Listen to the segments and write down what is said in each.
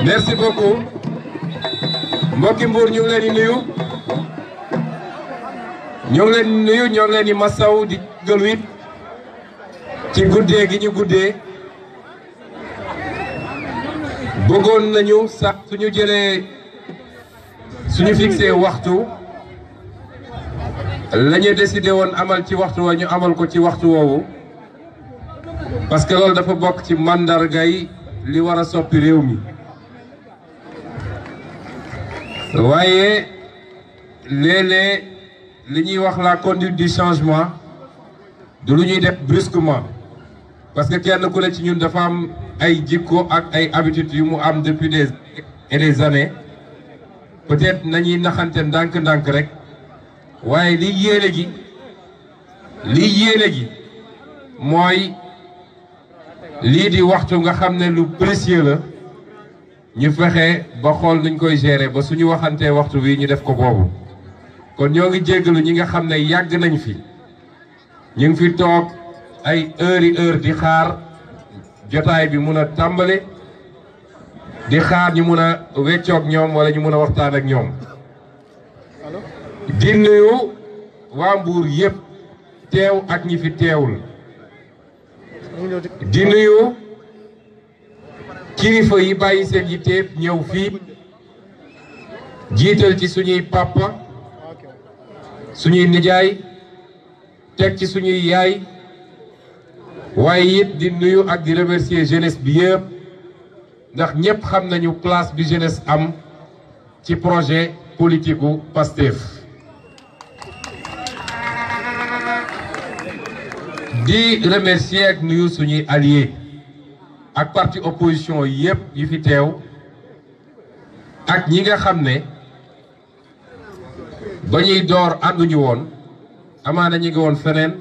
merci beaucoup mbokki Mbour ñu ngi leen di nuyu ñoo ngi leen di masaw di gëlu it ci guddee gi ñu guddee bëggoon nañu sax suñu fixé waxtu la ñu décidé woon amal ci waxtu wa ñu amal ko ci waxtu woowu parce que loolu dafa bokk ci màndargay li war a soppi réew mi waaye léeg-léeg li ñuy wax la conduite du changement du lu ñuy def brusquement parce que kenn ku ne ci ñun dafa am ay jikko ak ay habitudes yu mu am depuis des années peut-être nañuy naxante ndànk-ndànk rek waaye li yéene gi mooy lii di waxtu nga xam ne lu précieux la ñu fexe ba xool nuñ koy gérer ba suñu waxantee waxtu wi ñu def ko boobu kon ñoo ngi jéggalu ñi nga xam ne yàgg nañ fi ñu ngi fi toog ay heure di xaar jotaay bi mun a tàmbali di xaar ñu mun a weccoog ñoom wala ñu mun a waxtaan ak ñoom di nuyu waa Mbour yépp teew ak ñi fi teewul di nuyu kilifa yi bàyyi seen yitteef ñëw fii jiital ci suñuy papa suñuy nijaay teg ci suñuy yaay waaye it di nuyu ak di remercier jeunesse bi yëpp ndax ñëpp xam nañu place bi jeunesse am ci projet politique u Pastef di remercier ak nuyu suñuy alliés ak parti opposition yëpp yi fi teew ak ñi nga xam ne ba ñuy door ànduñu woon amaana ñi ngi woon feneen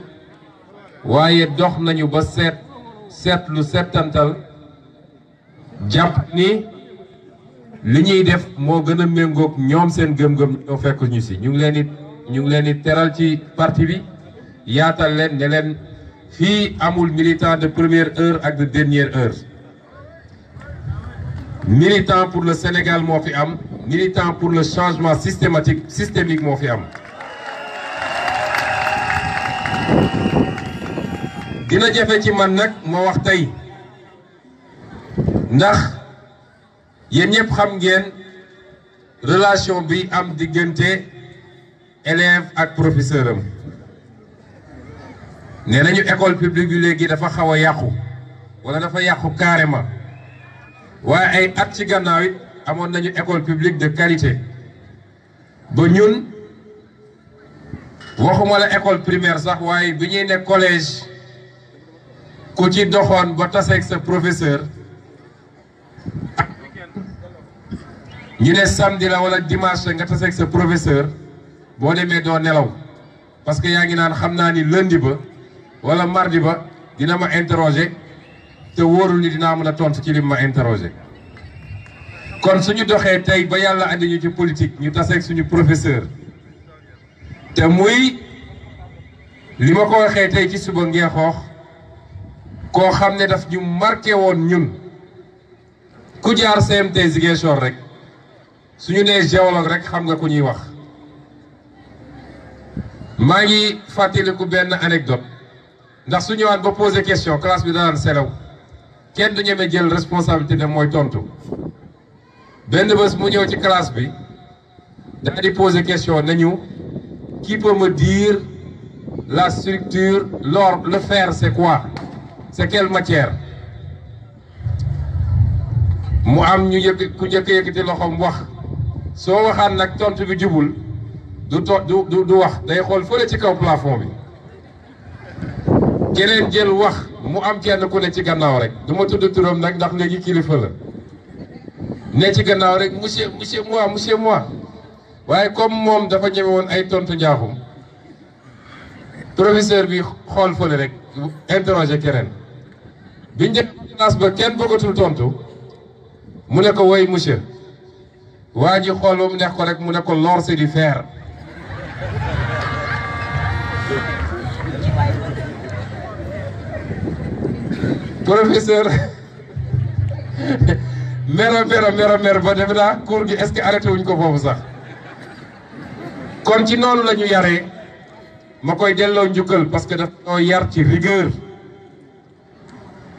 waaye dox nañu ba seetlu settantal jàpp ni li ñuy def moo gën a méngoog ñoom seen gëm-gëm ñoo fekk ñu si ñu ngi leen di teral ci parti bi yaatal leen ne leen fii amul militant de première heure ak de dernière heure militant pour le Sénégal moo fi am militant pour le changement systémique moo fi am dina jafe ci man nag moo wax tey ndax yéen ñëpp xam ngeen relation bi am diggante élève ak professeur am nee nañu école publique bi léegi dafa xaw a yàqu wala dafa yàqu carrément waaye ay at ci gannaaw it amoon nañu école publique de qualité ba ñun waxuma la école primaire sax waaye bi ñuy nekk collège ku ci doxoon ba taseeg sa professeur ñu ne samedi la wala dimanche nga taseeg sa professeur boo demee doo nelaw parce que yaa ngi naan xam naa ni lundi ba wala mardi ba dina ma interroger te wóorul ni dinaa mën a tontu ci lim ma interroger kon suñu doxee tey ba yàlla andi ñu ci politique ñu taseeg suñu professeur te muy li ma ko waxee tey ci suba ngeexoox koo xam ne daf ñu marqué woon ñun ku jaar CMT Ziguinchor rek suñu nee géologue rek xam nga ku ñuy wax maa ngi fàttaliku benn anecdote ndax su ñëwaan ba poser question classe bi danaan selaw kenn du ñeme jël responsabilité ne mooy tontu benn bés mu ñëw ci classe bi daal di poser question nañu qui peut me dire la structure l'or le fer c'est quoi c'est quelle matière mu am ñu ku njëkk yëkkati loxoom wax soo waxaan nag tontu bi jubul du wax day xool fële ci kaw plafond bi keneen jël wax mu am kenn ku ne ci gannaaw rek du ma tudd turam nag ndax léegi kilifa la ne ci gannaaw rek monsieur moi waaye comme moom dafa ñeme woon ay tontu njaaxum professeur bi xool fële rek interroger keneen biñ jël classe ba kenn bëggatul tontu mu ne ko woy monsieur waa ji xool ba mu neex ko rek mu ne ko l'or c'est du fer professeur mer ba def naa cours gi est-ce que arrêté wuñ ko foofu sax kon ci noonu la ñu yaree ma koy delloo njukkal parce que daf ñoo yar ci rigueur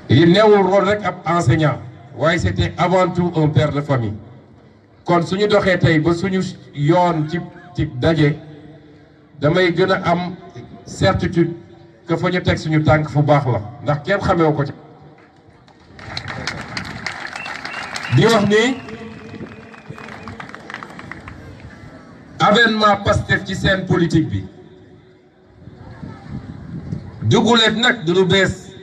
yi newul rôle rek ab enseignant waaye c'était avant tout un père de famille kon suñu doxee tey ba suñu yoon ci daje damay gën a am certitude que fa ñu teg suñu tànk fu baax la ndax kenn xamewu ko ci di wax ni avènement Pastef ci seen politique bi duguleet nag du lu bees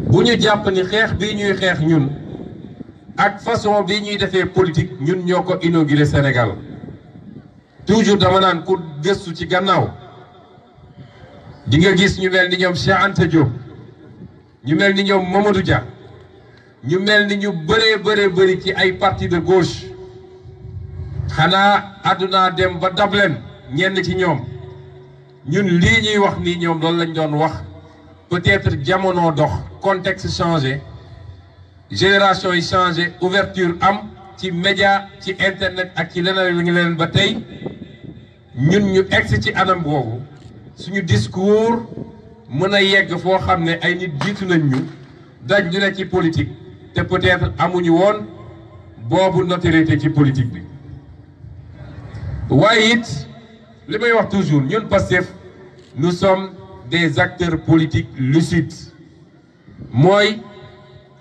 bu ñu jàpp ni xeex bii ñuy xeex ñun ak façon bii ñuy defee politique ñun ñoo ko inauguré Sénégal toujours dama naan ku gëstu ci gannaaw di nga gis ñu mel ni ñoom Cheikh Anta Diop ñu mel ni ñoom Mamadou Dia ñu mel ni ñu bëri ci ay parti de gauche xanaa àdduna dem ba Dublin ñenn ci ñoom ñun lii ñuy wax nii ñoom loolu lañ doon wax peut-être jamono dox contexte changé génération yi changé ouverture am ci média ci internet ak ci leneen li ngi leen ba tey ñun ñu egsi ci anam boobu suñu discours mën a yegg foo xam ne ay nit jiitu nañ ñu daj ñu ne ci politique te peut-être amuñu woon boobu notoriété ci politique bi waaye it li may wax toujours ñun Pastef nous sommes des acteurs politiques lucides mooy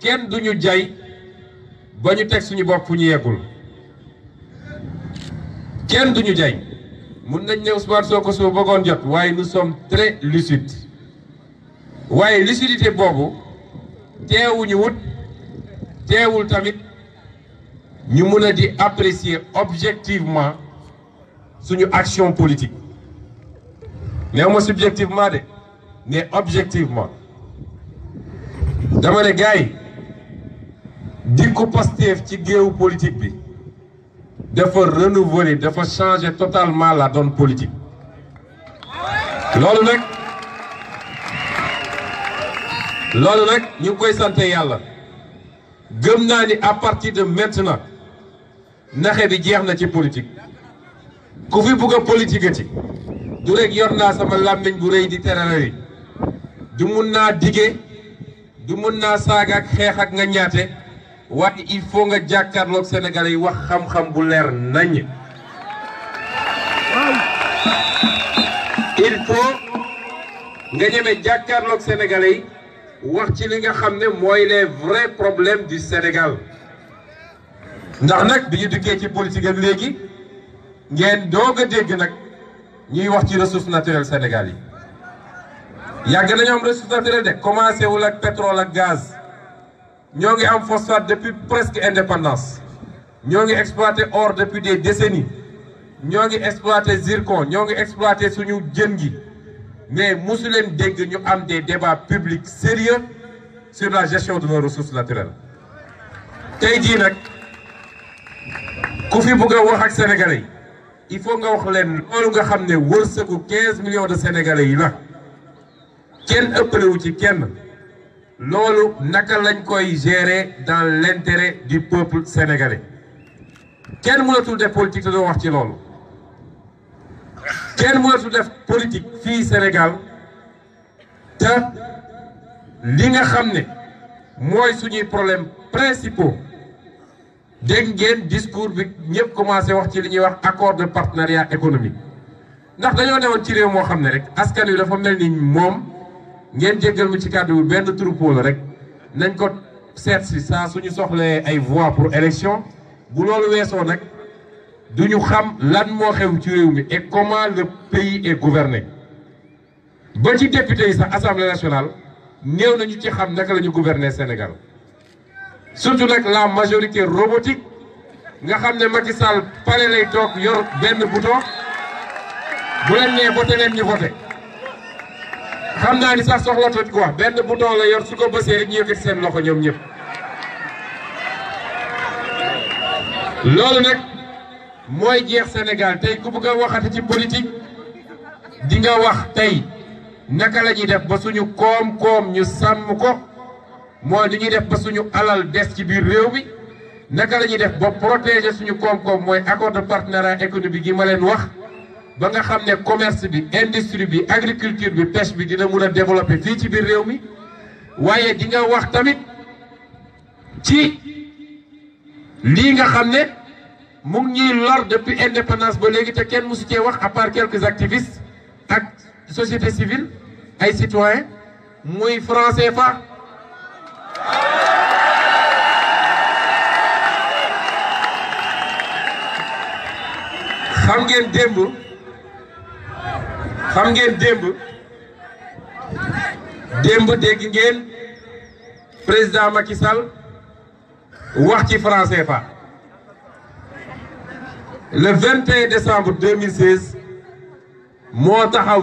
kenn duñu jay ba ñu teg suñu bopp fu ñu yeggul kenn duñu jay mun nañ ne Ousmane Sonko soo bëggoon jot waaye nous sommes très lucides waaye lucidité boobu teewul tamit ñu mun a di apprécier objectivement suñu action politique néew ma subjectivement de mais objectivement dama ne gars yi dikku Pastef ci géewu politique bi dafa renouveler dafa changer totalement la donne politique loolu nag ñu ngi koy sante yàlla gëm naa ni à partir de maintenant naxe bi jeex na ci politique ku fi bugg a politique ci du rek yor naa sama làmmiñ bu rëy di terale yi du mun naa dige du mun naa saaga ak xeex ak nga ñaate waaye il faut nga jàkkaarloog Sénégalais yi wax xam-xam bu leer nañ il faut nga ñeme jàkkaarloog Sénégalais yi wax ci li nga xam ne mooy les vrais problèmes du Sénégal ndax nag bi ñu dikkee ci politique ak léegi ngeen doog a dégg nag ñuy wax ci ressources naturelles Sénégal yi yàgg nañu am ressources naturelles de commencé wul ak pétrole ak gaz ñoo ngi am phosphate depuis presque indépendance ñoo ngi exploité or depuis des décennies ñoo ngi exploité zircon ñoo ngi exploité suñu jën gi mais mosu leen dégg ñu am des débats publics sérieux sur la gestion de nos ressources naturelles tey jii nag ku fi bëgg a wax ak sénégalais yi il faut nga wax leen loolu nga xam ne wërsëgu 15 millions de sénégalais yi la kenn ëppalewu ci kenn loolu naka lañ koy gérer dans l'intérêt du peuple sénégalais kenn mënatul def politique te doo wax ci loolu kenn mënatul def politique fii Sénégal te li nga xam ne mooy suñuy problème principaux dégg ngeen discours bi ñëpp commencé wax ci li ñuy wax accord de partenariat économique ndax dañoo newoon ci réew moo xam ne rek askan wi dafa mel ni moom ngeen jéggal mu ci kàddu bi benn troupeau la rek nañ ko seet si saa suñu soxlee ay voix pour élection bu loolu weesoo nag duñu xam lan moo xew ci réew mi et comment le pays est gouverné ba ci député yi sax assemblée nationale néew nañu ci xam naka la ñu gouverner Sénégal surtout nag la majorité robotique nga xam ne Macky Sall pare lay toog yor benn bouton bu leen nee voté leen ñu voté xam naa ni sax soxlatuñ ko wax benn bouton la yor su ko bësee rek ñu yëkkati seen loxo ñoom ñëpp loolu nag mooy jeex Sénégal tey ku bëgg a waxati ci politique di nga wax tey naka la ñuy def ba suñu koom-koom ñu sàmm ko mooy li ñuy def ba suñu alal des ci biir réew mi naka la ñuy def ba protéger suñu koom-koom mooy accord de partenariat économique yi ma leen wax ba nga xam ne commerce bi industrie bi agriculture bi pêche bi dina mun a développer fii ci biir réew mi waaye di nga wax tamit ci lii nga xam ne mu ngi ñuy lor depuis indépendance ba léegi te kenn mësu cee wax à part quelques activistes ak société civile ay citoyens muy franc CFA. xam ngeen démb dégg ngeen président Macky Sall wax ci franc CFA le 21 décembre 2016 moo taxaw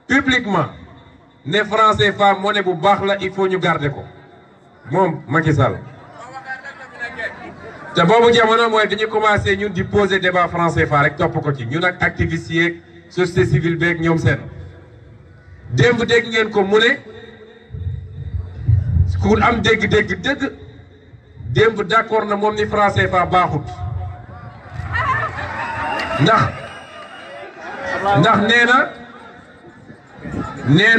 publiquement ne franc CFA monnaie bu baax la il faut ñu garder ko moom Macky Sall te boobu jamono mooy dañu commencé ñun di poser débat franc CFA rek topp ko ci ñun ak activistes yeeg société civile beeg ñoom seen démb dégg ngeen ko mu ne ku am dégg-dégg dëgg démb d'accord na moom ni franc CFA baaxut ndax nee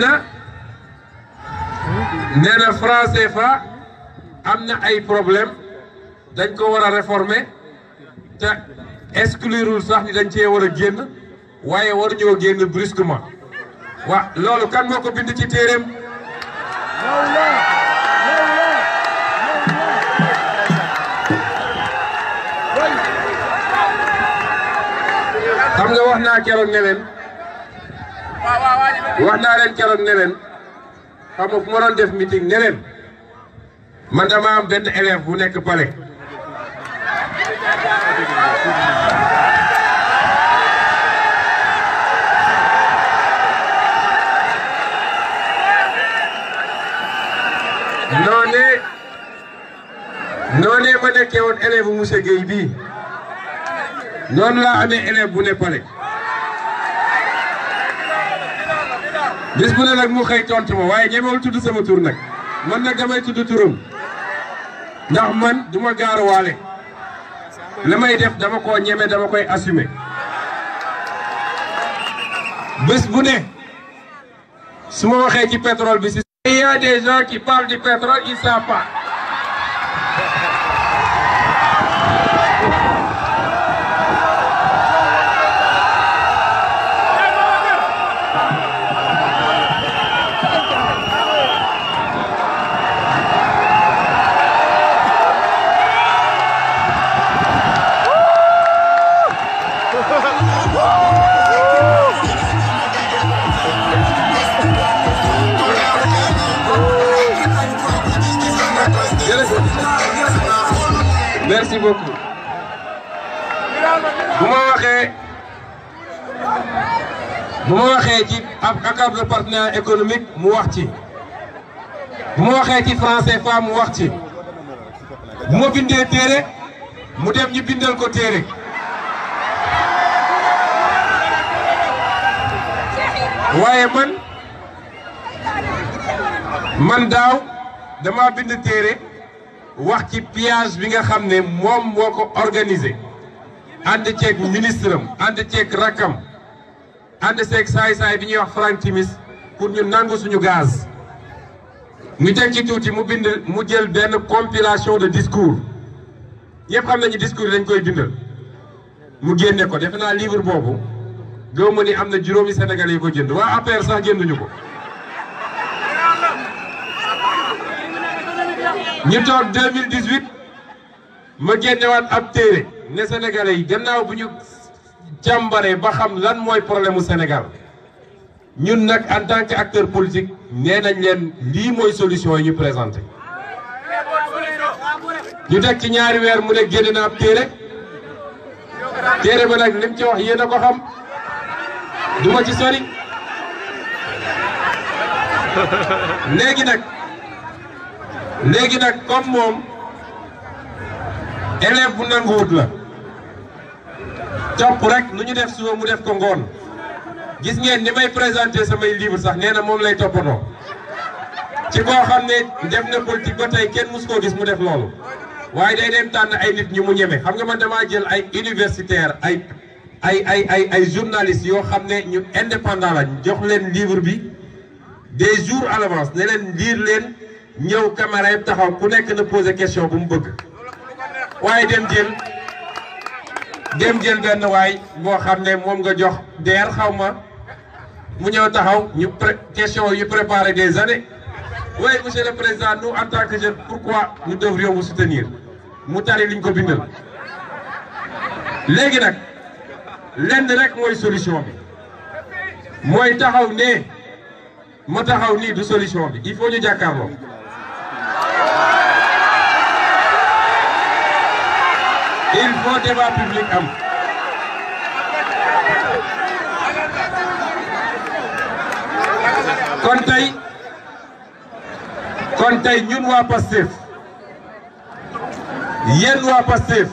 na franc CFA am na ay problème dañ ko war a réformer te exclurul sax ni dañ cee war a génn waaye waruñoo génn brusquement wa loolu kan moo ko bind ci téereem xam nga wax naa keroog ne leen xam nga fu ma doon def meeting ne leen man dama am benn élève bu nekk Palais noonee ma nekkee woon élève bu monsieur Guèye bii noonu laa amee élève bu ne Palais bis bu ne nag mu xëy tontu ma waaye ñemewul tudd sama tur nag man nag damay tudd turam ndax man du ma gaaruwaale la may def dama koo ñeme dama koy assumer bés bu ne su ma waxee ci pétrole bi si il y a des gens qui parlent du pétrole ils savent pas merci beaucoup bu ma waxee ci accord de partenariat économique mu wax ci bu ma waxee ci franc CFA mu wax ci bu ma bindee téere mu dem ñu bindal ko téere waaye man daaw dama bind téere wax ci pillage bi nga xam ne moom moo ko organisé ànd ceeg ministre am ànd ceeg rakkam ànd ceeg saay-saay bi ñuy wax Frank Timis pour ñu nangu suñu gaz. ñu teg ci tuuti mu jël benn compilation de discours ñëpp xam nañu discours yi dañ koy bindal mu génne ko defe naa livre boobu gëw ma ni am na juróomi Sénégalais yu ko jënd waa APR sax jënduñu ko. ñu toog 2018 ma génnewaat ab téere ne Sénégalais yi gannaaw bu ñu càmbaree ba xam lan mooy problème mu Sénégal ñun nag en tant que acteur politique nee nañ leen lii mooy solution yi ñu présenté. ñu teg ci ñaari weer mu ne génne na ab téere ba nag lim ci wax yéen a ko xam duma ci sori léegi nag comme moom élève bu nanguwut la topp rek lu ñu def suba mu def ko ngoon gis ngeen ni may présenté samay livre sax nee na moom lay toppatoo ci koo xam ne def na politique ba tey kenn mus koo gis mu def loolu waaye day dem tànn ay nit ñu mu ñeme xam nga man damaa jël ay universitaire ay journalistes yoo xam ne ñu indépendant la jox leen livre bi des jours à l'avance ne leen lire leen ñëw caméra yëpp taxaw ku nekk na poser question bu mu bëgg waaye dem jël benn waay boo xam ne moom nga jox deer xaw ma mu ñëw taxaw ñu question yu préparé des années oui monsieur le président nous en tant que jeune pourquoi nous devrions vous soutenir mu tari liñ ko bindal léegi nag lenn rek mooy solution bi mooy taxaw ne ma taxaw nii du solution bi il faut ñu jàkkaarloo il faut débat public am kon tey ñun waa Pastef yéen waa Pastef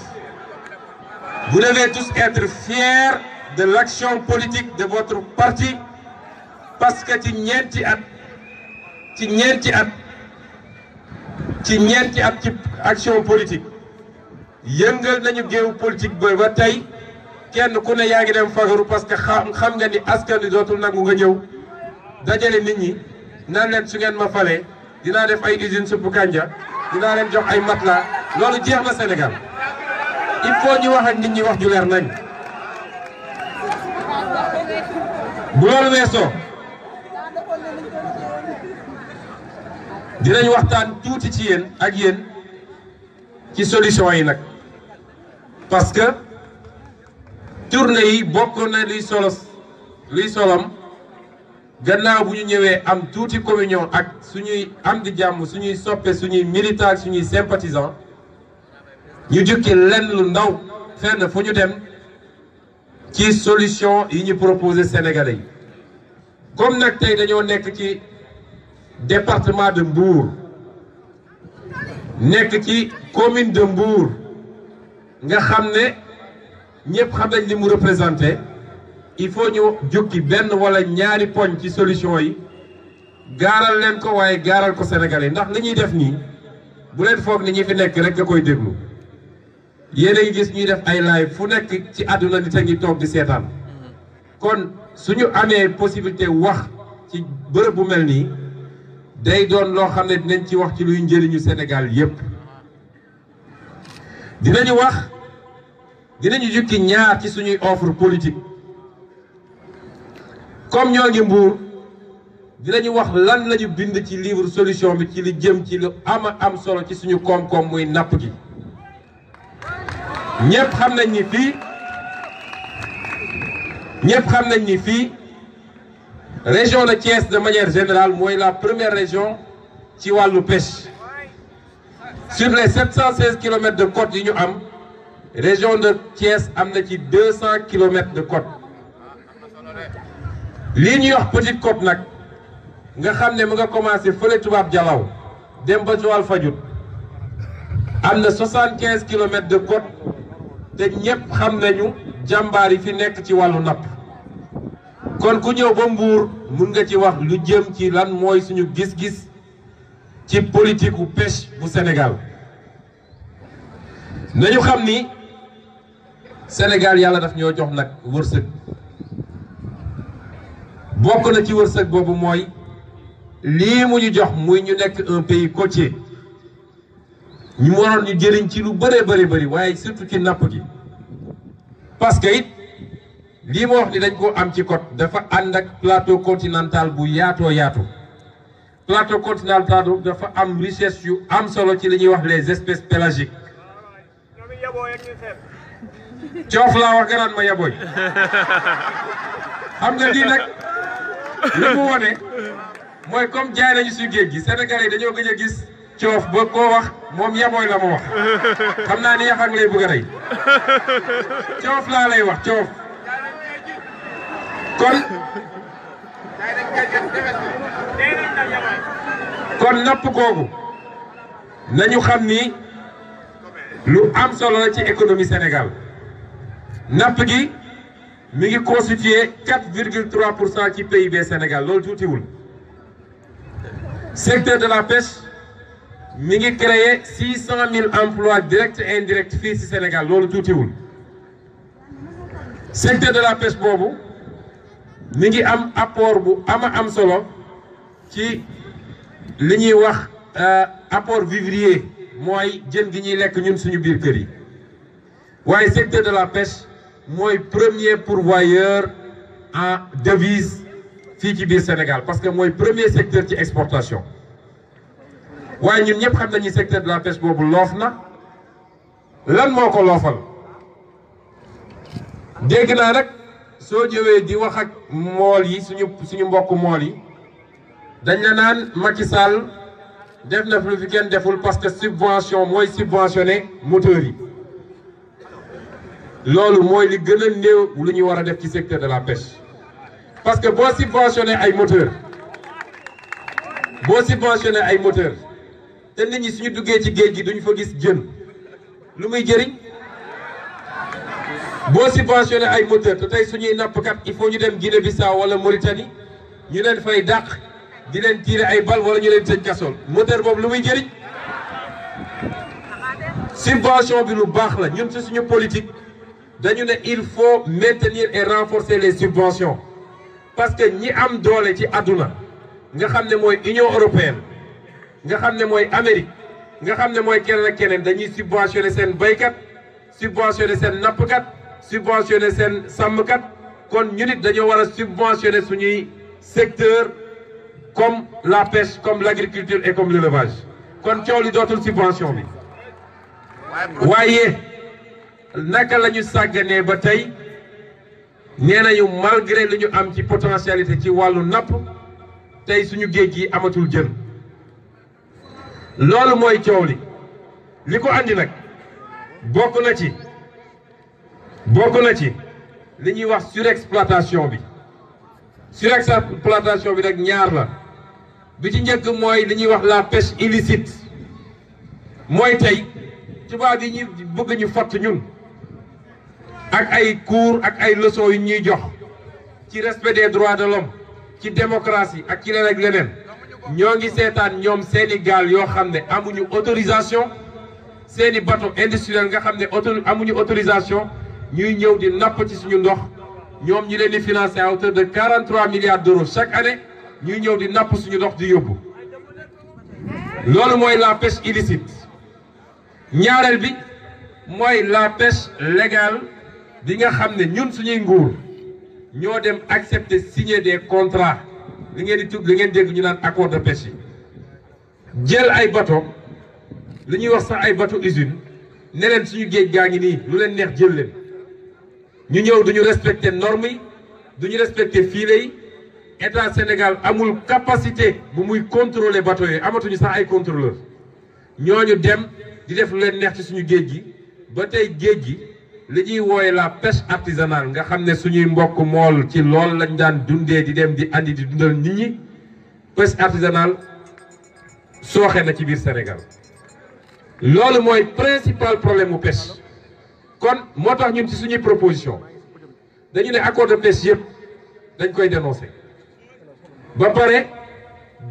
vous devez tous être fiers de l'action politique de votre parti parce que ci ñeenti at ci action politique yëngal nañu géew politique ba tey kenn ku ne yaa ngi dem fagaru parce que xam nga ni askan wi dootul nangu nga ñëw dajale nit ñi naan leen su ngeen ma falee dinaa def ay usine suppu kanja dinaa leen jox ay matelas loolu jeex na Sénégal il faut ñu wax ak nit ñi wax ju leer nañ bu loolu weesoo dinañ waxtaan tuuti ci yéen ak yéen ci solution yi nag parce que tournée yi bokk na luy solom gannaaw bu ñu ñëwee am tuuti communion ak suñuy am di jàmm suñuy soppe suñuy militant ak suñuy sympathisant ñu jukki lenn lu ndaw fenn fu ñu dem ci solution yi ñu proposé Sénégalais yi comme nag tey dañoo nekk ci département de Mbour nekk ci commune de Mbour nga xam ne ñëpp xam nañ li mu représenté il faut ñu jukki benn wala ñaari poñ ci solution yi gaaral leen ko waaye gaaral ko Sénégalais ndax li ñuy def nii bu leen foog ni ñi fi nekk rek nga koy déglu yéen a ngi gis ñuy def ay live fu nekk ci àdduna nit a ngi toog di seetaan kon suñu amee possibilité wax ci bërëb bu mel nii day doon loo xam ne dinañ ci wax ci luy njëriñu Sénégal yépp dinañu jukki ñaar ci suñuy offre politique comme ñoo ngi Mbour dinañu wax lan lañu bind ci livre solution bi ci li jëm ci lu am solo ci suñu koom-koom muy napp gi ñëpp xam nañ ni fii région de Thiès de manière générale mooy la première région ci wàllu pêche sur les 716 kilomètres de côte yi ñu am région de Thiès am na ci 200 kilomètres de côte lii ñuy wax petite côte nag nga xam ne mu nga commencé fële tubaab jalaw dem ba Joal Fadiouth am na 75 kilomètres de côte te ñëpp xam nañu jàmbaar yi fi nekk ci wàllu napp kon ku ñëw ba Mbour mun nga ci wax lu jëm ci lan mooy suñu gis-gis ci politique u pêche bu Sénégal nañu xam ni Sénégal yàlla daf ñoo jox nag wërsëg bokk na ci wërsëg boobu mooy lii mu ñu jox muy ñu nekk un pays côtier ñu waroon ñu jëriñ ci lu bëri waaye surtout ci napp gi parce que it lii ma wax ni dañ ko am ci côte dafa ànd ak plateau continental bu yaatoo yaatu plateau continental dafa am richesse yu am solo ci li ñuy wax les espèces pélagiques coof laa wax nga naan ma yaboy xam nga lii nag li mu wone mooy comme jaay nañu su géej gi Sénégalais yi dañoo gëj a gis coof ba koo wax moom yabooy la ma wax xam naa ni yaxang lay bëgg a rey coof laa lay wax coof kon napp googu nañu xam ni lu am solo la ci économie Sénégal napp gi mi ngi constitué 4,3% ci PIB Sénégal loolu tuutiwul secteur de la pêche mi ngi créé 600 000 emplois directs et indirects fii ci Sénégal loolu tuutiwul. secteur de la pêche boobu mi ngi am apport bu am solo ci li ñuy wax apport vivrier mooy jën gi ñuy lekk ñun suñu biir kër yi waaye secteur de la pêche mooy premier pourvoyeur en devise fii ci biir Sénégal parce que mooy premier secteur ci exportation waaye ñun ñëpp xam nañu secteur de la pêche boobu loof na lan moo ko loofal dégg naa nag soo ñëwee di wax ak mool yi suñu mbokk mool yi dañ la naan Macky Sall def na lu fi kenn deful parce que subvention mooy subventionné moteurs yi loolu mooy li gën a néew lu ñu war a def ci secteur de la pêche parce que boo subventionné ay moteurs te nit ñi suñu duggee ci géej gi duñ fa gis jën lu muy jëriñ boo subventionné ay moteurs te tey suñuy nappkat il faut ñu dem Guinée Bissau wala Mauritanie ñu leen fay dàq di leen tirer ay bal wala ñu leen tëj kasool moteur boobu lu muy jëriñ subvention bi lu baax la ñun ci suñu politique dañu ne il faut maintenir et renforcer les subventions parce que ñi am doole ci àdduna nga xam ne mooy Union européenne nga xam ne mooy Amérique nga xam ne mooy keneen ak keneen dañuy subventionné seen baykat subventionné seen nappkat subventionné seen sàmmkat kon ñu nit dañoo war a subventionné suñuy secteur comme la pêche comme l'agriculture et comme l'élevage kon coow li dootul subvention bi waaye naka la ñu sàgganee ba tey nee nañu malgré li ñu am ci potentialité ci wàllu napp tey suñu géej gi amatul jën loolu mooy coow li ko andi nag bokk na ci li ñuy wax surexploitation bi nag ñaar la bi ci njëkk mooy li ñuy wax la pêche illicite mooy tey tubaab yi ñu bëgg ñu fatt ñun ak ay cours ak ay leçons yu ñuy jox ci respect des droits de l'homme ci démocratie ak ci leneen ak leneen ñoo ngi seetaan ñoom seeni gaal yoo xam ne amuñu autorisation seeni bateau industriel nga xam ne amuñu autorisation ñuy ñëw di napp ci suñu ndox ñoom ñu leen di financer à hauteur de 43 milliards d'euros chaque année ñuy ñëw di napp suñu ndox di yóbbu loolu mooy la pêche illicite ñaareel bi mooy la pêche légale bi nga xam ne ñun suñuy nguur ñoo dem accepter signer des contrats li ngeen dégg ñu naan accord de pêche yi jël ay bateau li ñuy wax sax ay bateau usine ne leen suñu géej gaa ngi nii lu leen neex jël leen ñu ñëw duñu respecter normes yi duñu respecter filets yi état Sénégal amul capacité bu muy contrôler bateau yooyu amatuñu sax ay contrôleur ñooñu dem di def lu leen neex ci suñu géej gi ba tey géej gi li ñuy wooye la pêche artisanale nga xam ne suñuy mbokk mool ci lool lañ daan dundee di dem di andi di dundal nit ñi pêche artisanale sooxe na ci biir Sénégal loolu mooy principal problème mu pêche kon moo tax ñun ci suñuy proposition dañu ne accord de pêche yëpp dañ koy dénoncer ba pare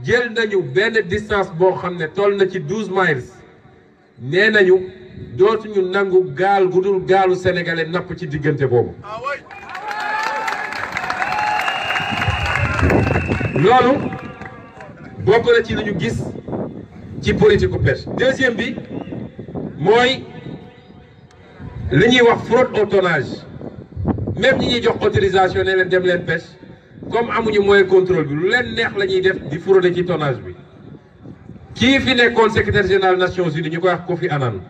jël nañu benn distance boo xam ne toll na ci 12 miles nee nañu dootuñu nangu gaal gu dul gaalu sénégalais napp ci diggante boobu loolu bokk na ci li ñu gis ci politique u pêche deuxième bi mooy li ñuy wax fraude au tonnage même ñi ñuy jox autorisation ne leen dem leen pêche comme amuñu moyen contrôle bi lu leen neex la ñuy def di frauder ci tonnage bi kii fi nekkoon secrétaire général Nations Unies ñu koy wax Kofi Annan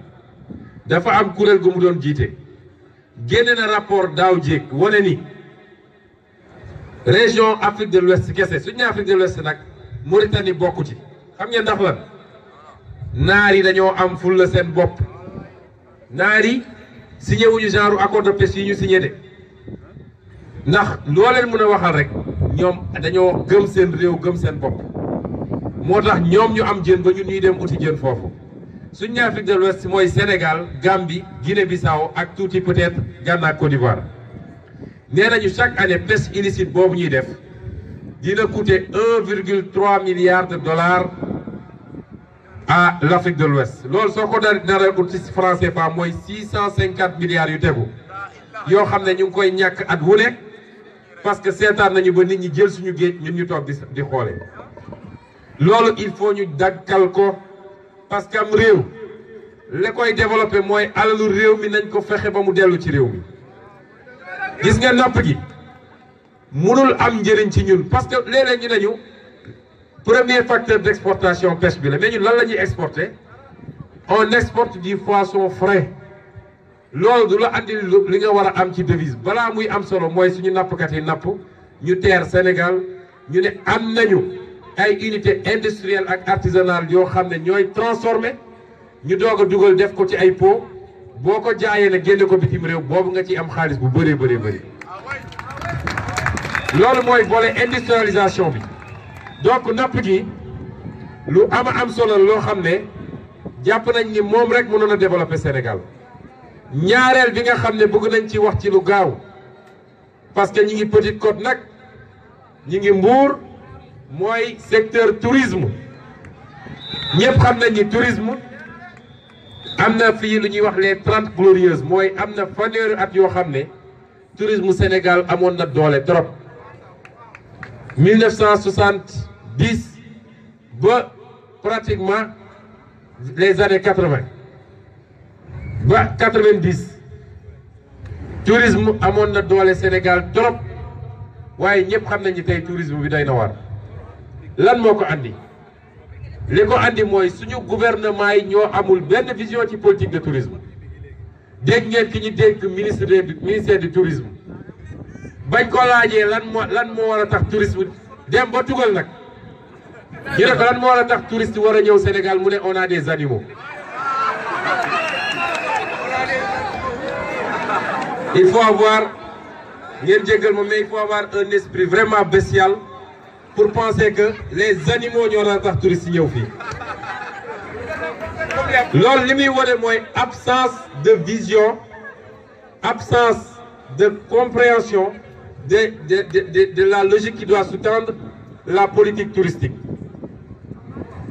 dafa am kuréel gu mu doon jiite génne na rapport daaw jéeg wane ni région Afrique de l'Ouest kese suñu ne Afrique de l'Ouest nag Mauritanie bokku ci xam ngeen ndax lan naar yi dañoo am fulla seen bopp naar yi signé wuñu genre accord de pêche yi ñu signé de ndax loo leen mën a waxal rek ñoom dañoo gëm seen réew gëm seen bopp moo tax ñoom ñu am jën ba ñun ñuy dem uti jën foofu suñu ne Afrique de l'Ouest mooy Sénégal Gambie Guinée-Bissau ak tuuti peut-être Ghana Côte d'Ivoire nee nañu chaque année pêche illicite boobu ñuy def dina coûter 1,3 milliard de dollars à l'Afrique de l'Ouest loolu soo ko dara ut ci franc CFA mooy 650 milliards yu tegu yoo xam ne ñu ngi koy ñàkk at wu nekk parce que seetaan nañu ba nit ñi jël suñu géej ñun ñu toog di xoole loolu il faut ñu dakkal ko parce que am réew la koy développé mooy alalu réew mi nañ ko fexe ba mu dellu ci réew mi gis nga napp gi mënul am njëriñ ci ñun parce que léeg-léeg ñu nañu premier facteur d'exportation pêche bi la mais ñun lan la ñuy exporter on exporte du poisson frais loolu du la andil li nga war a am ci devise balaa muy am solo mooy suñu nappkat yi napp ñu teer Sénégal ñu ne am nañu ay unité industrielle ak artisanale yoo xam ne ñooy transformé ñu doog a dugal def ko ci ay pot boo ko jaayee ne génne ko bitim réew boobu nga ci am xaalis bu bëree bëri loolu mooy volet industrialisation bi donc napp gi lu am solo loo xam ne jàpp nañ ni moom rek mënoon a développer Sénégal ñaareel bi nga xam ne bëgg nañ ci wax ci lu gaaw parce que ñi ngi Petite Côte nag ñi ngi Mbour mooy secteur tourisme ñëpp xam nañ ni tourisme am na fii lu ñuy wax les 30 glorieuses mooy am na fanweeri at yoo xam ne tourisme Sénégal amoon na doole trop 1970 ba pratiquement les années 80 ba 90 tourisme amoon na doole Sénégal trop waaye ñëpp xam nañu tey tourisme bi doy na waar lan moo ko andi li ko andi mooy suñu gouvernement yi ñoo amul benn vision ci politique de tourisme dégg ngeen ki ñu dégg ministère du tourisme bañ ko laajee lan moo war a tax tourisme dem ba tugal nag ñu ne ko lan moo war a tax touriste war a ñëw Sénégal mu ne on a des animaux il faut avoir ngeen jéggal ma mais il faut avoir un esprit vraiment bestial pour penser que les animaux ñoo war a tax touriste ñëw fii loolu li muy wane mooy absence de vision absence de compréhension de la logique qui doit sous-tendre la politique touristique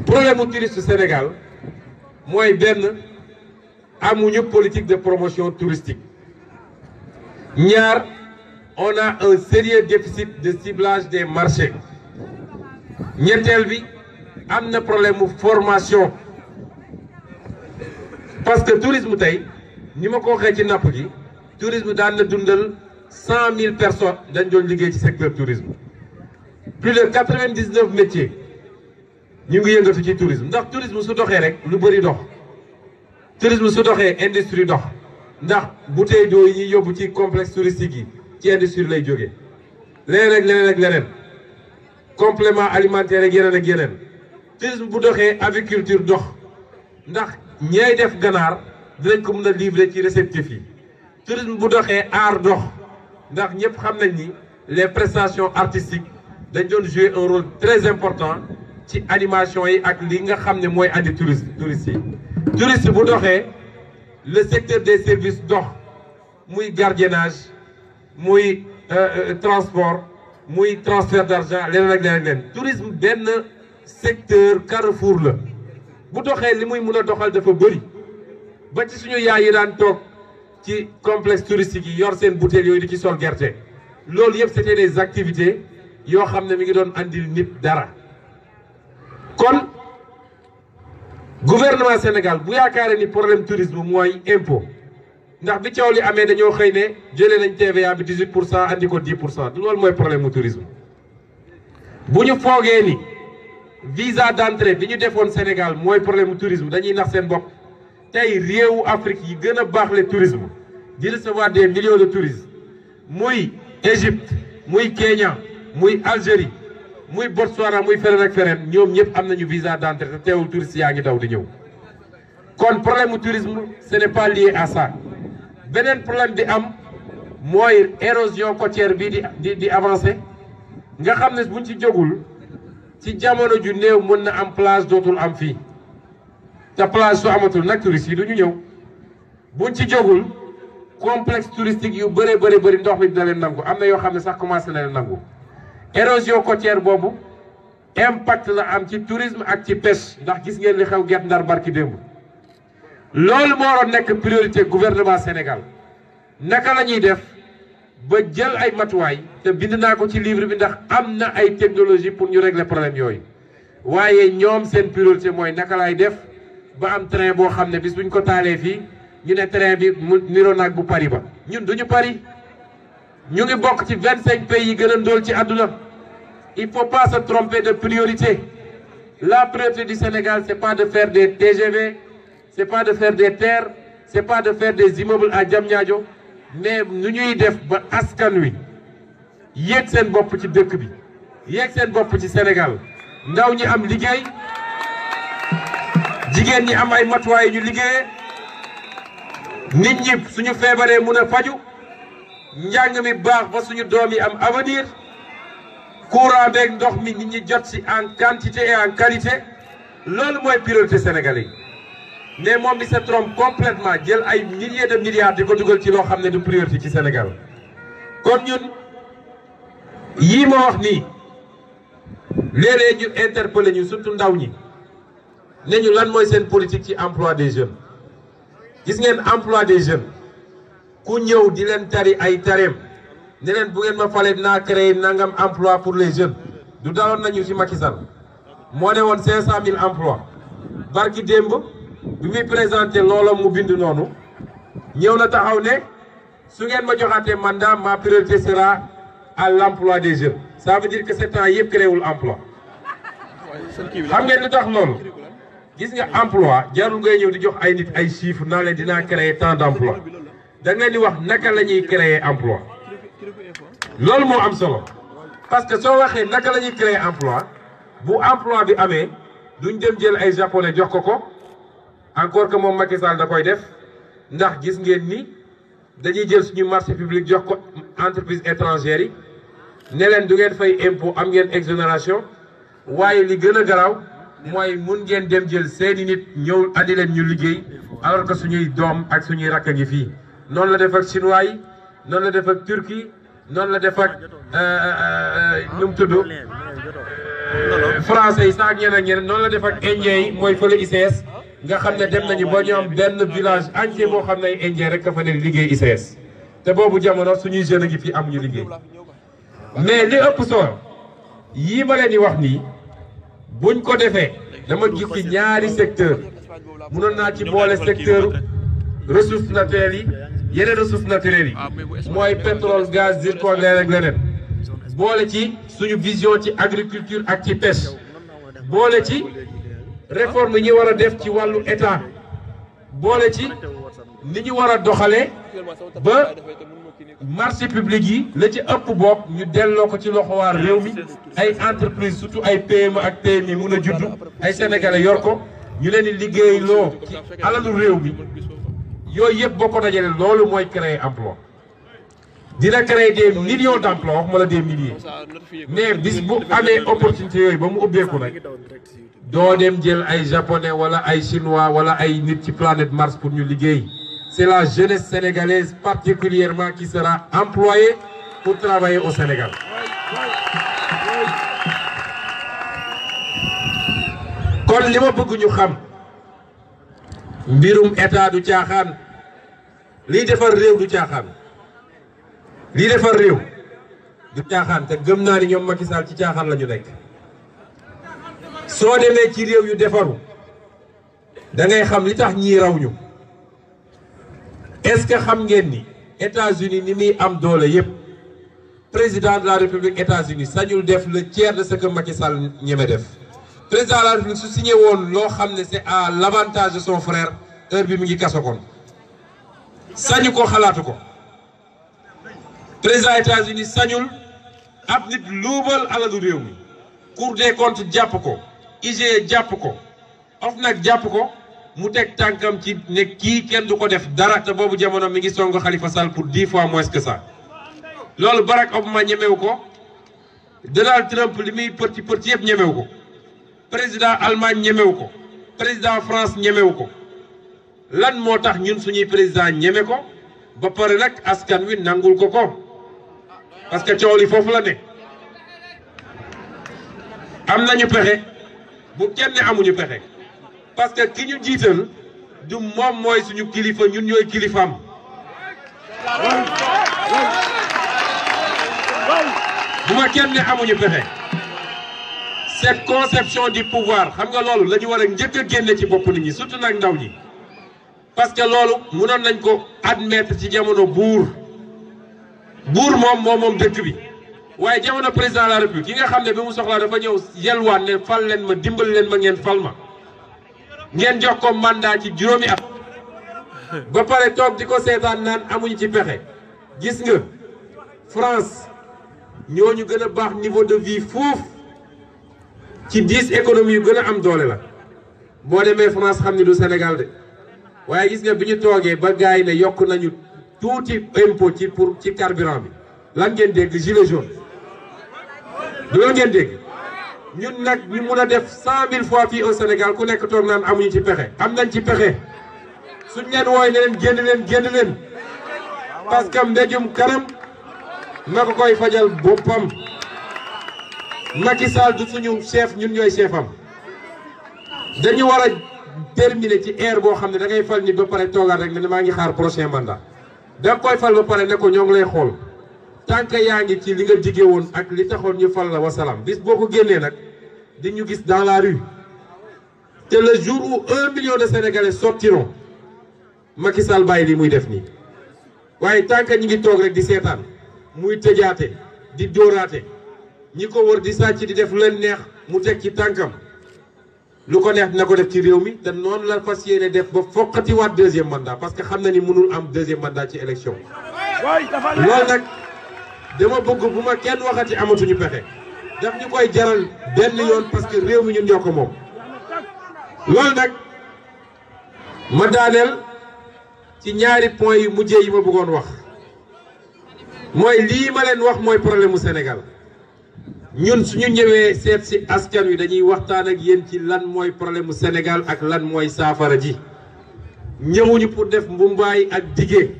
problème mu touriste Sénégal mooy benn amuñu politique de promotion touristique ñaar on a un sérieux déficit de ciblage des marchés ñetteel bi am na problème mu formation parce que tourisme tey ni ma ko waxee ci napp gi tourisme daan na dundal 100 000 personnes dañ doon liggéey ci secteur tourisme plus de 99 métiers ñu ngi yëngatu ci tourisme ndax tourisme su doxee rek lu bëri dox tourisme su doxee industrie dox ndax bouteille d'eau yi ñuy yóbbu ci complexe touristique yi ci industrie lay jógee leneen ak leneen complément alimentaire ak yeneen tourisme bu doxee aviculture dox ndax ñay def ganaar dinañ ko mën a livrer ci réceptif yi tourisme bu doxee art dox ndax ñëpp xam nañ ni les prestations artistiques dañ doon jouer un rôle très important ci animation yi ak li nga xam ne mooy andi tourisme yi touriste bu doxee le secteur des services dox muy gardiennage muy transport muy transfert d'argent leneen ak leneen tourisme benn secteur carrefour la bu doxee li muy mun a doxal dafa bëri ba ci suñu yaay yi daan toog ci complexe touristique yi yor seen bouteille yooyu di ci sol gerte loolu yëpp c'était des activités yoo xam ne mi ngi doon andil nit dara kon gouvernement Sénégal bu yaakaaree ni problème tourisme mooy impôt ndax bi coow li amee dañoo xëy ne jëlee nañ TVA bi 18% andi ko 10% du loolu mooy problème mu tourisme bu ñu foogee ni visa d'entrée bi ñu defoon Sénégal mooy problème mu tourisme dañuy nax seen bopp tey réewu Afrique yi gën a baax le tourisme di recevoir des millions de touristes muy Égypte muy Kenya muy Algérie muy Botswana muy feneen ak feneen ñoom ñëpp am nañu visa d'entrée te teewul touristes yaa ngi daw di ñëw kon problème mu tourisme ce n'est pas lié à ça beneen problème bi am mooy érosion côtière bi di avancer nga xam ne buñ ci jógul ci jamono ju néew mën na am plage dootul am fii te plage su amatul nag touristes yi du ñu ñëw buñ ci jógul complexe touristique yu bëri ndox mi dina leen nangu am na yoo xam ne sax commencé na leen nangu érosion côtière boobu impact la am ci tourisme ak ci pêche ndax gis ngeen li xew Guet Ndar barki démb loolu moo waroon nekk priorité gouvernement Sénégal naka la ñuy def ba jël ay matuwaay te bind naa ko ci livre bi ndax am na ay technologie pour ñu régler problème yooyu waaye ñoom seen priorité mooy naka lay def ba am train boo xam ne bis buñ ko taalee fii ñu ne train bi mu niroo naag bu Paris ba ñun duñu Paris ñu ngi bokk ci 25 pays yi gën a ndóol ci àdduna il faut pas se tromper de priorité la priorité du Sénégal c'est pas de faire des TGV c'est pas de faire des terres c'est pas de faire des immeubles à Diamniadio mais nu ñuy def ba askan wi yéeg seen bopp ci dëkk bi yéeg seen bopp ci Sénégal ndaw ñi am liggéey jigéen ñi am ay matuwaay ñu liggéeyee nit ñi suñu feebaree mun a faju njàng mi baax ba suñu doom yi am avenir courant beeg ndox mi nit ñi jot ci en quantité et en qualité loolu mooy priorité sénégalais yi mais moom mi se trompe complètement jël ay milliers de milliards di ko dugal ci loo xam ne du priorité ci Sénégal kon ñun yii ma wax nii léeg-léeg ñu interpellé ñu surtout ndaw ñi ne ñu lan mooy seen politique ci emploi des jeunes gis ngeen emploi des jeunes ku ñëw di leen tari ay tareem ne leen bu ngeen ma falee dinaa créer nangam emploi pour les jeunes du daloon nañu ci Macky Sall moo ne woon 500 000 emplois barki démb bi muy présenté loola mu bind noonu ñëw na taxaw ne su ngeen ma joxaatee mandat ma priorité sera à l'emploi des jeunes ça veut dire que 7 ans yëpp créewul emploi xam ngeen lu tax loolu gis nga emploi jarul ngay ñëw di jox ay nit ay chiffres naa leen dinaa créer tant d'emploi da nga leen di wax naka la ñuy créer emploi loolu moo am solo parce que soo waxee naka la ñuy créer emploi bu emploi bi amee duñ dem jël ay japonais jox ko encore que moom Macky Sall da koy def ndax gis ngeen ni dañuy jël suñu marché public jox ko entreprise étrangères yi ne leen du ngeen fay impôt am ngeen exonération waaye li gën a garaaw mooy mun ngeen dem jël seeni nit ñëw andi leen ñu liggéey alors que suñuy doom ak suñuy rakk ngi fii noonu la def ak chinois yi noonu la def ak Turquie noonu la def ak nu mu tudd français yi sax ak ñeneen ñeneen noonu la def ak indien yi mooy fële ICS nga xam ne dem nañu ba ñu am benn village entier boo xam ne ay indien rek ka fa ne liggéey ICS te boobu jamono suñuy jeunes a ngi fi amuñu liggéey mais li ëpp solo yii ma leen di wax nii buñ ko defee dama gis ci ñaari secteur mënoon naa ci boole secteur ressources naturelles yi yeneen ressources naturelles yi mooy pétrole gaz zircon leneen ak leneen boole ci suñu vision ci agriculture ak ci pêche boole ci réforme yi ñu war a def ci wàllu état boole ci ni ñu war a doxalee ba marché public yi la ci ëpp bopp ñu delloo ko ci loxo waa réew mi ay entreprise surtout ay PME ak PMI mun a juddu ay sénégalais yor ko ñu leen di liggéey loo ci alalu réew mi yooyu yëpp boo ko dajale loolu mooy créer emploi dina créer des millions d'emplois wax ma la des milliers mais bis bu amee opportunité yooyu ba mu ubbeeku nag doo dem jël ay japonais wala ay chinois wala ay nit ci planète Mars pour ñu liggéey c'est la jeunesse sénégalaise particulièrement qui sera employée pour travailler au Sénégal. kon li ma bëgg ñu xam mbirum état du caaxaan liy defar réew du caaxaan liy defar réew du caaxaan te gëm naa ni ñoom Macky Sall ci caaxaan la ñu nekk soo demee ci réew yu defaru da ngay xam li tax ñii raw ñu. est-ce que xam ngeen ni États-Unis ni muy am doole yépp président de la République États-Unis sañul def le tiers de ce que Macky Sall ñeme def président de la République su signé woon loo xam ne c'est à l'avantage de son frère heure bi mu ngi kaso kon sañu ko xalaatu ko président États-Unis sañul ab nit luubal alalu réew mi Cour des comptes jàpp ko IGE jàpp ko OFNAC jàpp ko mu teg tànkam ci ne kii kenn du ko def dara te boobu jamono mi ngi songo Khalifa Sall pour 10 fois moins que ça loolu Barack Obama ñemewu ko Donald Trump li muy përti përti yëpp ñemewu ko président Allemagne ñemewu ko président France ñemewu ko lan moo tax ñun suñuy président ñeme ko ba pare nag askan wi nangul ko parce que coow li foofu la ne am nañu pexe bu kenn amuñu pexe parce que ki ñu jiital du moom mooy suñu kilifa ñun ñooy kilifaam. bu ma kenn ne amuñu pexe cette conception du pouvoir xam nga loolu la ñu war a njëkk a génne ci bopp nit ñi surtout nag ndaw ñi parce que loolu mënoon nañ ko admettre ci jamono buur moom dëkk bi waaye jamono président de la république yi nga xam ne bi mu soxlaa dafa ñëw yelwaan ne fal leen ma dimbali leen ma ngeen fal ma ngeen jox ko mandat ci juróomi at ba pare toog di ko seetaan naan amuñu ci pexe gis nga France ñooñu gën a baax niveau de vie foofu ci 10 économies yu gën a am doole la boo demee France xam ni du Sénégal de waaye gis nga bi ñu toogee ba gars yi ne yokk nañu tuuti impôt ci carburant bi lan ngeen dégg gilet jaune du la ngeen dégg ñun nag ñu mun a def 100 000 fois fii au Sénégal ku nekk toog naan amuñu ci pexe am nañ ci pexe suñ leen wooy ne leen génn leen parce que mbéjum kanam ma ko koy fajal boppam Macky Sall du suñu chef ñun ñooy chefam dañu war a terminer ci ère boo xam ne da ngay fal ni ba pare toogaat rek ne maa ngi xaar prochain mandat da koy fal ba pare ne ko ñoo ngi lay xool tant que yaa ngi ci li nga diggee woon ak li taxoon ñu fal la wasalaam bis boo ko génnee nag di ñu gis dans la rue te le jour où 1 million de Sénégalais sortiront Macky Sall bàyyi li muy def nii waaye tant que ñi ngi toog rek di seetaan muy tëjaate di dóoraate ñi ko wër di sàcc di def leen neex mu teg ci tànkam lu ko neex dina ko def ci réew mi te noonu la fas yéene def ba foqatiwaat deuxième mandat parce que xam na ni mënul am deuxième mandat ci élection loolu nag dama bëgg bu ma kenn waxati amatuñu pexe daf ñu koy jaral benn yoon parce que réew mi ñun ñoo ko moom loolu nag ma daaneel ci ñaari point yu mujjee yi ma bëggoon wax mooy lii ma leen wax mooy problème mu Sénégal ñun suñu ñëwee seet si askan wi dañuy waxtaan ak yéen ci lan mooy problème mu Sénégal ak lan mooy saafara ji ñëwuñu pour def mbumbaay ak dige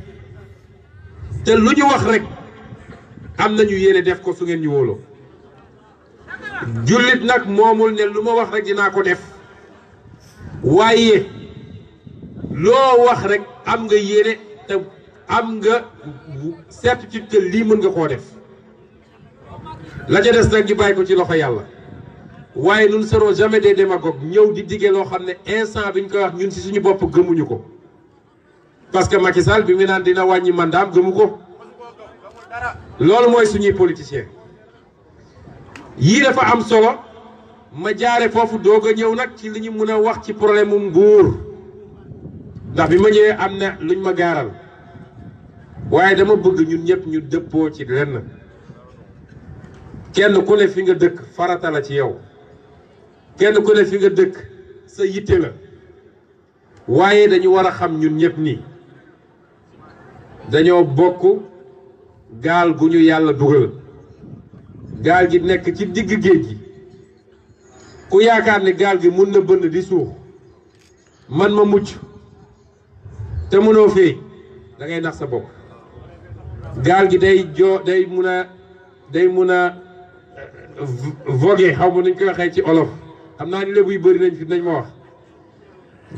te lu ñu wax rek am nañu yéene def ko su ngeen ñu wóoloo jullit nag moomul ne lu ma wax rek dinaa ko def waaye loo wax rek am nga yéene te am nga certitude que lii mën nga koo def la ca des nag ñu bàyyi ko ci loxo yàlla waaye nous ne serons jamais des démagogues ñëw di dige loo xam ne instant bi ñu koy wax ñun si suñu bopp gëmuñu ko parce que Macky Sall bi mu naan dina wàññi mandaam gëmu ko loolu mooy suñuy politicien yii dafa am solo ma jaare foofu doog a ñëw nag ci li ñu mën a wax ci problème mu nguur ndax bi ma ñëwee am na luñ ma gaaral waaye dama bëgg ñun ñëpp ñu dëppoo ci lenn kenn ku ne fi nga dëkk farata la ci yow kenn ku ne fi nga dëkk sa yitte la waaye dañu war a xam ñun ñëpp nii dañoo bokk gaal gu ñu yàlla dugal gaal gi nekk ci digg géej gi ku yaakaar ne gaal gi mun na bënn di suux man ma mucc te mënoo fee da ngay nax sa bopp gaal gi day mun a voguer xaw ma nuñ koy waxee ci olof xam naa ni lébu yu bëri nañ fi nañ ma wax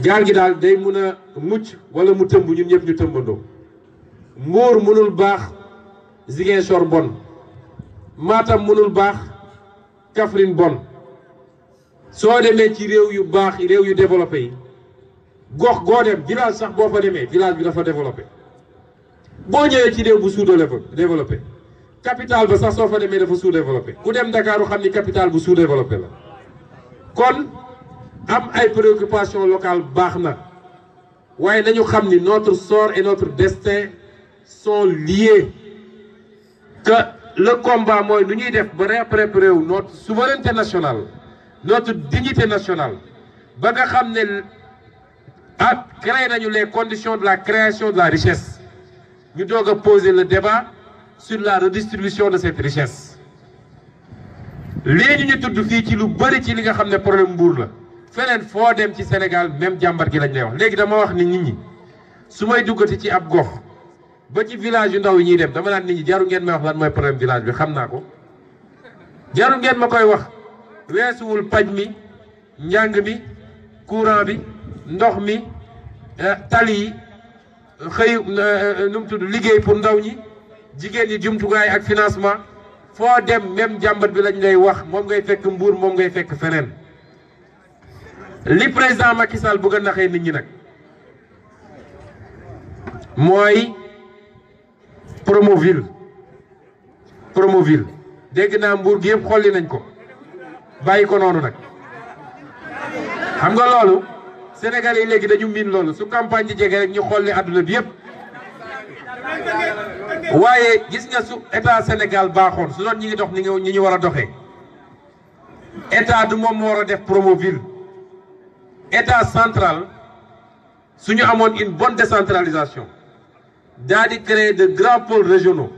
gaal gi daal day mun a mucc wala mu tëmb ñun ñëpp ñu tëmbandoo Mbuur mënul baax Ziguinchor bon Matam mënul baax Kaffrine bon soo demee ci réew yu baax réew yu développé yi gox goo dem village sax boo fa demee village bi dafa développé boo ñëwee ci réew bu sous-développé capital ba sax soo fa demee dafa sous-développé ku dem Dakar xam ni capital bu sous-développé la kon am ay préoccupations locales baax na waaye nañu xam ni notre sort et notre destin sont liés que le combat mooy nu ñuy def ba réapproprier notre souveraineté nationale notre dignité nationale ba nga xam ne créé nañu les conditions de la création de la richesse ñu doog a poser le débat sur la redistribution de cette richesse léegi ñu tudd fii ci lu bëri ci li nga xam ne problème Mbuur la feneen foo dem ci Sénégal même jàmbat gi lañ lay wax léegi dama wax ni nit ñi su may duggati ci ab gox ba ci village yu ndaw yi ñuy dem dama naan nit ñi jaru ngeen may wax lan mooy problème village bi xam naa ko jaru ngeen ma koy wax weesuwul paj mi njàng mi courant bi ndox mi tali yi xëy nu mu tudd liggéey pour ndaw ñi jigéen ñi jumtukaay ak financement foo dem même jàmbat bi lañ lay wax moom ngay fekk Mbour moom ngay fekk feneen li président Macky Sall bëgg a naxee nit ñi nag mooy Promoville dégg naa Mbour gi yëpp xolli nañ ko bàyyi ko noonu nag xam nga loolu Sénégalais yi léegi dañu miin loolu su campagne di jege rek ñu xolli àdduna bi yëpp waaye gis nga su état Sénégal baaxoon su doon ñi ngi dox ñi ñu war a doxee état du moom moo war a def Promoville état central suñu amoon une bonne décentralisation daa di créer de grands pôles régionaux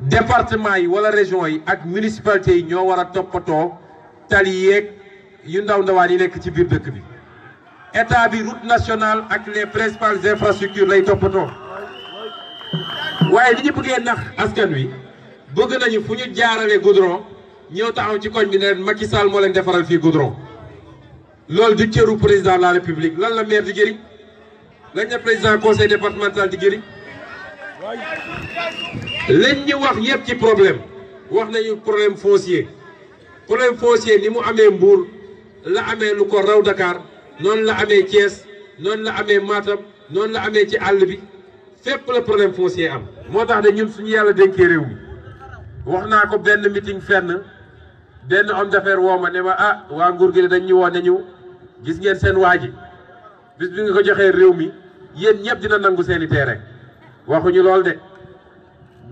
départements yi wala régions yi ak municipalités yi ñoo war a toppatoo tali yeeg yu ndaw ndawaan yi nekk ci biir dëkk bi état bi route nationale ak les principales infrastructures lay toppatoo waaye li ñu bëggee nax askan wi bëgg nañu fu ñu jaarale goudron ñëw taxaw ci koñ bi ne leen Macky Sall moo leen defaral fii goudron loolu du cëru président de la république lan la maire di jëriñ lañ la président conseil départemental di jëriñ lañ ñu wax yëpp ci problème wax nañu problème foncier ni mu amee Mbour la amee lu ko raw Dakar noonu la amee Thiès noonu la amee Matam noonu la amee ci àll bi fépp la problème foncier am moo tax de ñun suñu yàlla dénkee réew mi wax naa ko benn meeting fenn benn homme d'affaires woo ma ne ma ah waa nguur gi de dañ ñu woo ne ñu gis ngeen seen waa ji bis bi nga ko joxee réew mi yéen ñëpp dina nangu seeni terrain waxuñu lool de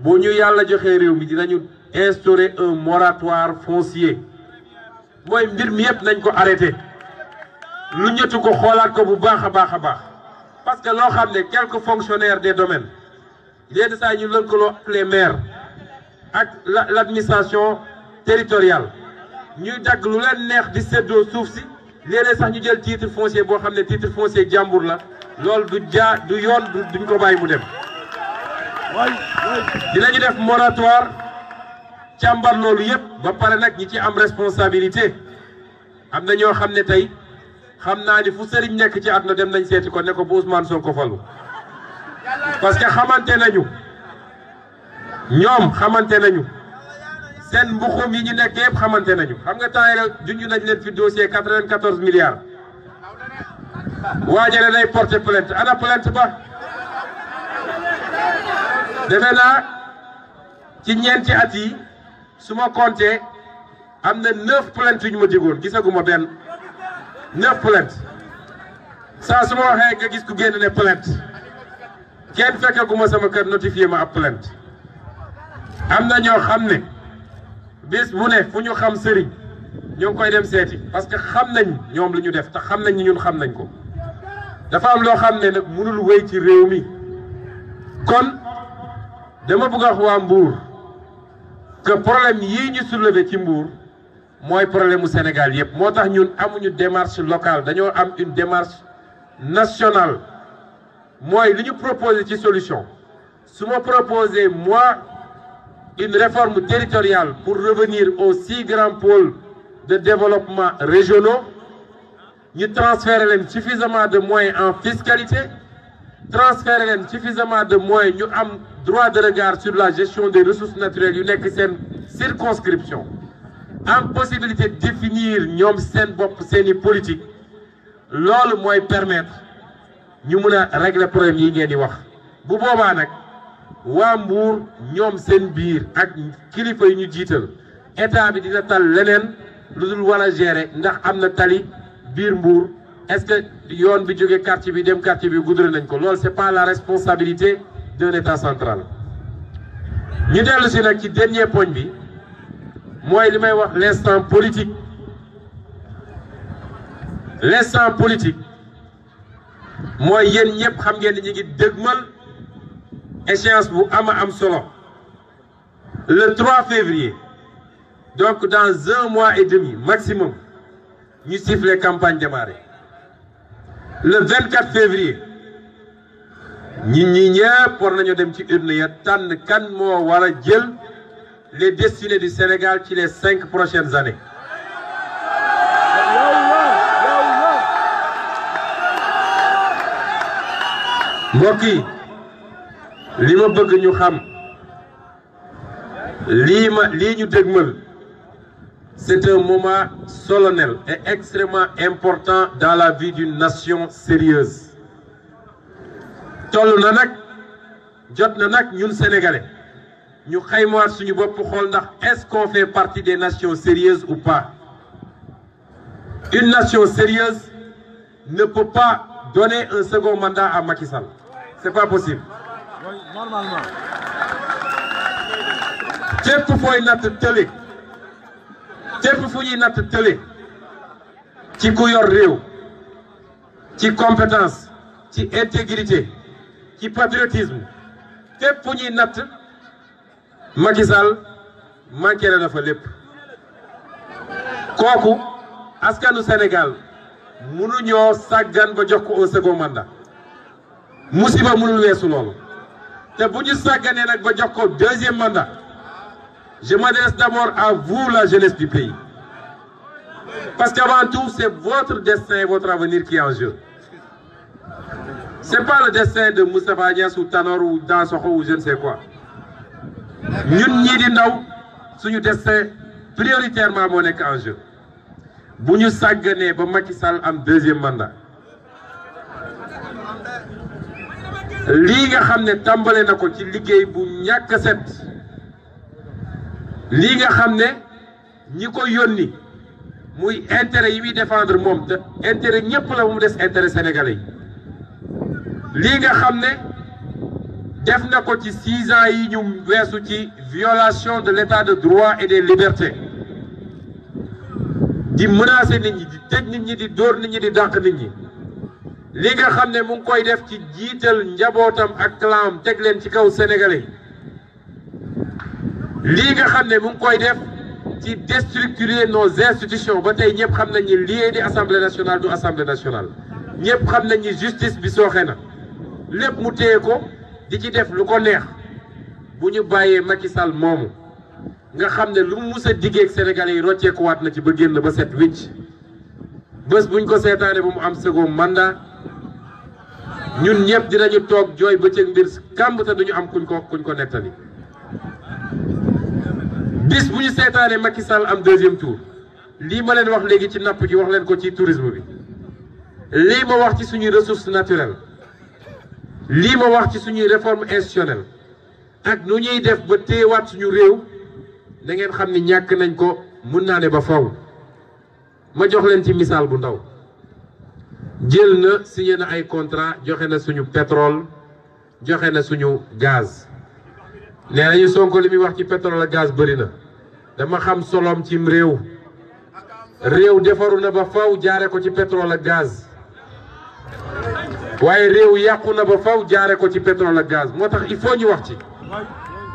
bu ñu yàlla joxee réew mi dinañu instaurer un moratoire foncier mooy mbir mi yëpp nañ ko arrêté lu ñëtu ko xoolaat ko bu baax a baax a baax parce que loo xam ne quelques fonctionnaires des domaines yenn saa ñu lëkkaloo ak les maires ak l'administration territoriale ñuy dagg lu leen neex di séddoo suuf si léeg-léeg sax ñu jël titre foncier boo xam ne titre foncier jàmbur la loolu du yoon duñ ko bàyyi mu dem. dinañu def moratoire càmbar loolu yëpp ba pare nag ñi ci am responsabilité am na ñoo xam ne tey xam naa ni fu sëriñ nekk ci àdduna dem nañ seeti ko ne ko bu Ousmane Sonko falu parce que xamante nañu ñoom xamante nañu seen mbuxum yi ñu nekk yëpp xamante nañu xam nga temps yii junj nañ leen fi dossier 94 milliards waajale day porter plainte ana plainte ba defe naa ci ñeenti at yi su ma compté am na 9 plaintes yu ñu ma digoon gisaguma benn 9 plaintes saa su ma waxee nga gis ku génn ne plainte kenn fekkaguma sama kër notifié ma ab plainte am na ñoo xam ne bis bu ne fu ñu xam sëriñ ñoo ngi koy dem seeti parce que xam nañ ñoom lu ñu def te xam nañ ni ñun xam nañ ko dafa am loo xam ne nag mënul wéy ci réew mi kon dama bëgg a wax waa Mbour que problème yii ñu soulevé ci Mbour mooy problème mu Sénégal yëpp moo tax ñun amuñu démarche locale dañoo am une démarche nationale mooy li ñu proposé ci solution su ma proposé moi une réforme territoriale pour revenir aux 6 grands pôles de développement régionaux ñu transférer leen suffisamment de moyens en fiscalité transférer leen suffisamment de moyens ñu am droit de regard sur la gestion des ressources naturelles yu nekk seen circonscription am possibilité de définir ñoom seen bopp seeni politique loolu mooy permettre ñu mën a régler problème yi ngeen di wax bu boobaa nag waa Mbour ñoom seen biir ak kilifa yi ñu jiital état bi dina tal leneen lu dul war a gérer ndax am na tali biir Mbour est-ce que yoon bi jógee quartier bi dem quartier bi goudronné nañ ko loolu c'est pas la responsabilité d'un état central. ñu dellu si nag ci dernier poñ bi mooy li may wax l'instant politique mooy yéen ñëpp xam ngeen ni ñu ngi dëgmal échéance bu am solo le 3 février donc dans 1 mois et demi maximum ñu siffler campagne démarrée le 24 février ñi ñëpp war nañu dem ci urne ya tànn kan moo war a jël les destinées du Sénégal ci les 5 prochaines années mbokk yi li ma bëgg ñu xam lii ñu dégmal c'est un moment solennel et extrêmement important dans la vie d'une nation sérieuse toll na nag jot na nag ñun sénégalais ñu xaymaat suñu bopp xool ndax est-ce qu'on fait partie des nations sérieuses ou pas. Une nation sérieuse ne peut pas donner un second mandat à Macky Sall. C'est pas possible. Oui, normalement. Képp fooy natt tële képp fu ñuy natt tële ci ku yor réew ci compétence ci intégrité ci patriotisme képp fu ñuy natt Macky Sall manqué na fa lépp kooku askanu Sénégal mënuñoo sàggan ba jox ko un second mandat musiba mënul weesu loolu te bu ñu sàgganee nag ba jox ko deuxième mandat je m'adresse d'abord à vous la jeunesse du pays parce qu'avant tout c'est votre destin et votre avenir qui est en jeu. C'est pas le destin de Moustapha Niasse ou Tanor ou Dansokho ou je ne sais quoi. ñun ñii di ndaw suñu destin prioritairement moo nekk en jeu bu ñu sàgganee ba Macky Sall am deuxième mandat lii nga xam ne tàmbale na ko ci liggéey bu ñàkk set lii nga xam ne ñi ko yónni muy intérêt yi muy défendre moom te intérêt ñëpp la mu des intérêt sénégalais yi lii nga xam ne def na ko ci 6 ans yi ñu weesu ci violation de l'état de droit et des libertés di menacer nit ñi di tëj nit ñi di dóor nit ñi di dàq nit ñi li nga xam ne mu ngi koy def ci jiital njabootam ak clan teg leen ci kaw sénégalais lii nga xam ne mu ngi koy def ci déstructurer nos institutions ba tey ñëpp xam nañ ni lii di assemblée nationale du assemblée nationale ñëpp xam nañ ni justice bi sooxe na lépp mu téye ko di ci def lu ko neex bu ñu bàyyee Macky Sall moomu nga xam ne lu mu mus a diggee ak sénégalais yi rocceeku waat na ci ba génn ba set wicc bés buñ ko seetaane ba mu am second mandat ñun ñëpp dinañu toog jooy bëccëg mbir kàmb te duñu am kuñ ko nettali bis bu ñu seetaane Macky Sall am deuxième tour lii ma leen wax léegi ci napp gi wax leen ko ci tourisme bi lii ma wax ci suñuy ressources naturelles lii ma wax ci suñuy réforme institutionnelle ak nu ñuy def ba téewaat suñu réew da ngeen xam ni ñàkk nañ ko mun naa ne ba faw ma jox leen ci misaal bu ndaw jël na signé na ay contrat joxe na suñu pétrole joxe na suñu gaz nee nañu Sonko li muy wax ci pétrole ak gaz bëri na dama xam solom cim réew defaru na ba faw jaare ko ci pétrole ak gaz waaye réew yàqu na ba faw jaare ko ci pétrole ak gaz moo tax il faut ñu wax ci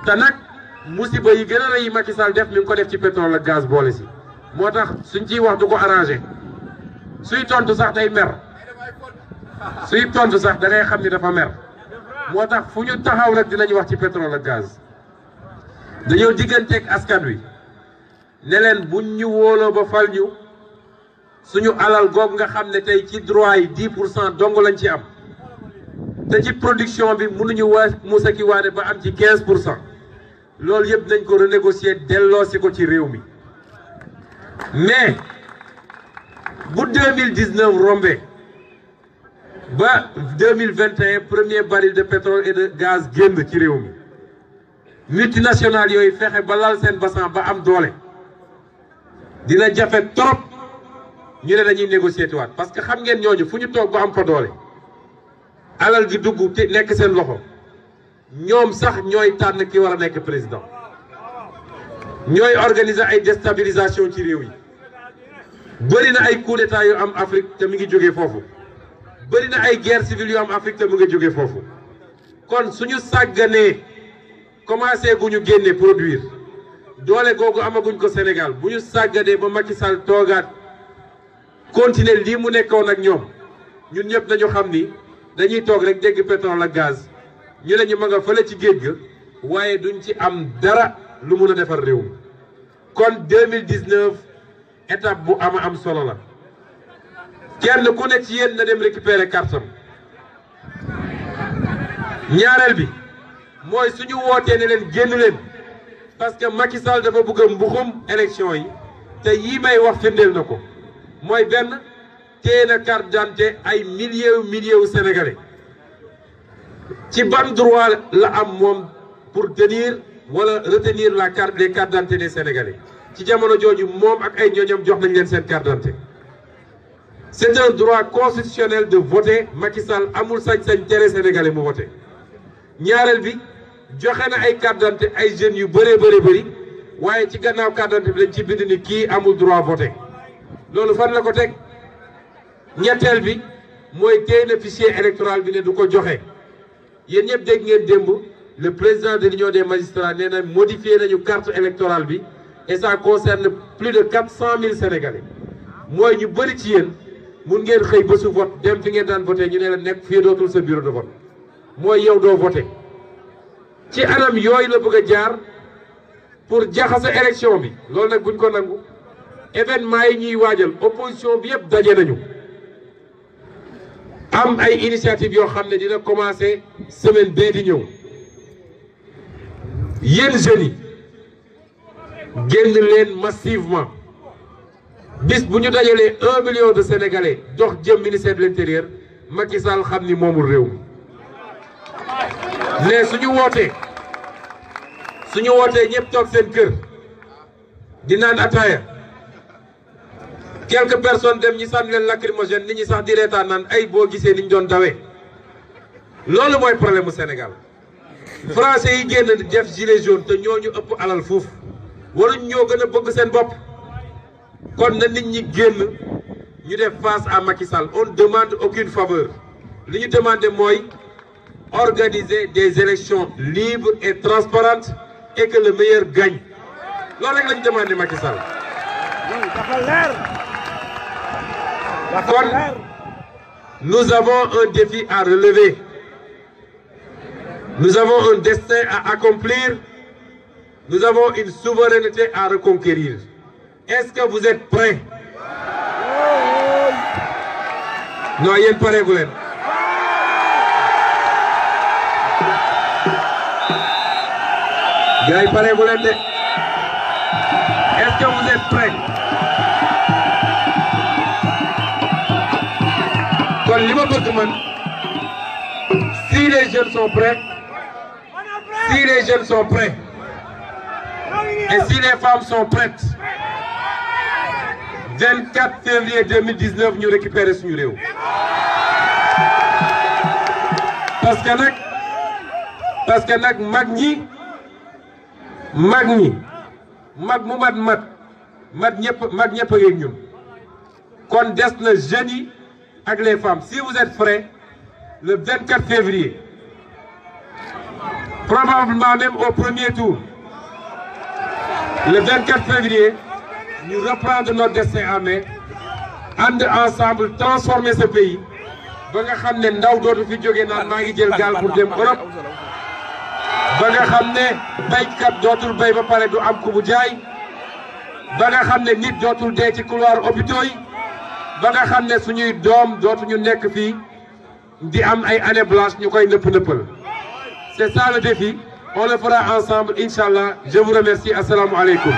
te nag musiba yi gën a rëy yi Macky Sall def mi ngi ko def ci pétrole ak gaz boole si moo tax suñ ciy wax du ko arrangé suy tontu sax day mer suy tontu sax da ngay xam ni dafa mer moo tax fu ñu taxaw rek dinañu wax ci pétrole ak gaz dañoo digganteeg askan wi ne leen buñ ñu wóoloo ba fal ñu suñu alal googu nga xam ne tey ci droit yi 10% dong lañ ci am te ci production bi mënuñu musa ki waane ba am ci 15% loolu yëpp nañ ko renégocier delloosi ko ci réew mi mais bu 2019 rombé ba 2021 premier baril de pétrole et de gaz génn ci réew mi multinationales yooyu fexe ba lal seen bassan ba am doole dina jafe trop ñu ne dañuy négocier waat parce que xam ngeen ñooñu fu ñu toog ba am fa doole alal gi dugg te nekk seen loxo ñoom sax ñooy tànn ki war a nekk président ñooy organiser ay déstabilisation ci réew yi bëri na ay coup d'état yu am Afrique te mi ngi jógee foofu bëri na ay guerre civile yu am Afrique te mu ngi jógee foofu kon suñu sàgganee commencé gu ñu génne produire doole googu amaguñ ko Sénégal bu ñu sàgganee ba Macky Sall toogaat continuer lii mu nekkoon ak ñoom ñun ñëpp nañu xam ni dañuy toog rek dégg pétrole ak gaz ñu ne ñu ma nga fële ci géej ga waaye duñ ci am dara lu mun a defar réew mi kon 2019 étape bu am solo la kenn ku ne ci yéen na dem récupérer carte am ñaareel bi mooy suñu wootee ne leen génn leen parce que Macky Sall dafa bëgg a mbuxum élection yi te yii may wax firndeel na ko mooy benn téye na carte d'identité ay milliers sénégalais ci ban droit la am moom pour tenir wala retenir la carte des cartes d'identité des sénégalais ci jamono jooju moom ak ay ñooñam jox nañ leen seen carte d'identité. C'est un droit constitutionnel de voter. Macky Sall amul sañ-sañ tere sénégalais mu voter ñaareel bi joxe na ay carte d'identité ay jeunes yu bëri waaye ci gannaaw carte d'identité bi dañ ci bind ni kii amul droit voter loolu fan la ko teg. ñetteel bi mooy téye na fichier électoral bi ne du ko joxe yéen ñëpp dégg ngeen démb le président de l'union des magistrats nee na modifié nañu carte électorale bi et ça concerne plus de 400 000 sénégalais mooy ñu bëri ci yéen mun ngeen xëy ba su vote dem fi ngeen daan voté ñu ne la nekk fii dootul sa bureau de vote mooy yow doo voté ci anam yooyu la bëgg a jaar pour jaxase élection bi loolu nag buñ ko nangu événement yi ñuy waajal opposition bi yëpp daje nañu am ay initiative yoo xam ne dina commencer semaine bee di ñëw yéen jeunes yi génn leen massivement bis bu ñu dajalee 1 million de sénégalais dox jëm ministère de l'intérieur Macky Sall xam ni moomul réew mi mais suñu wootee ñëpp toog seen kër di naan ataaya quelques personnes dem ñi sànni leen lacrymogène nit ñi sax di reetaan naan ay boo gisee ni ñu doon dawee loolu mooy problème mu Sénégal français yi génn def gilet jaune te ñooñu ëpp alal foofu waruñ ñoo gën a bëgg seen bopp kon na nit ñi génn ñu def face à Macky Sall on ne demande aucune faveur li ñu demandé mooy organiser des élections libres et transparentes et que le meilleur gagne loolu rek la ñu demandé Macky Sall. kon nous avons un défi à relever nous avons un destin à accomplir nous avons une souveraineté à reconquérir est-ce que vous êtes prêts? non yéen pareegu leen gars yi pareegu leen de est-ce que vous êtes prêts? kon li ma bëgg man si les jeunes sont prêts et si les femmes sont prêtes 24 février 2019 ñu récupérer suñu réew parce que nag mag mu mat ñëpp a ngeeg ñun kon des na jeunes yi ak les femmes si vous êtes prêts le 24 février probablement même au premier tour le 24 février ñu reprendre notre destin en main ànd ensemble transformer ce pays ba nga xam ne ndaw dootu fi jógee naan maa ngi jël gaal pour dem Europe ba nga xam ne baykat dootul bay ba pare du am ku bu jaay ba nga xam ne nit dootul dee ci couloir hôpitaux yi ba nga xam ne suñuy doom dootuñu nekk fii di am ay années blanches ñu koy nëppal c'est ça le défi on le fera ensemble inchallah je vous remercie assalamu alaikum.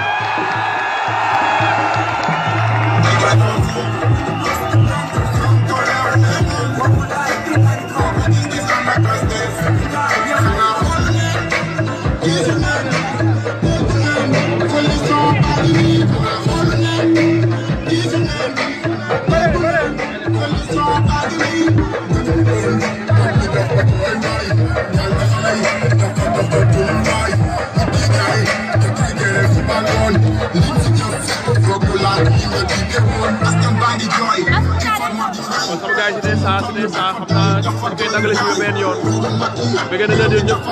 sama gars yi si des saa xam naa dañ koy dagale si benn yoon bëgg na leen di ñëpp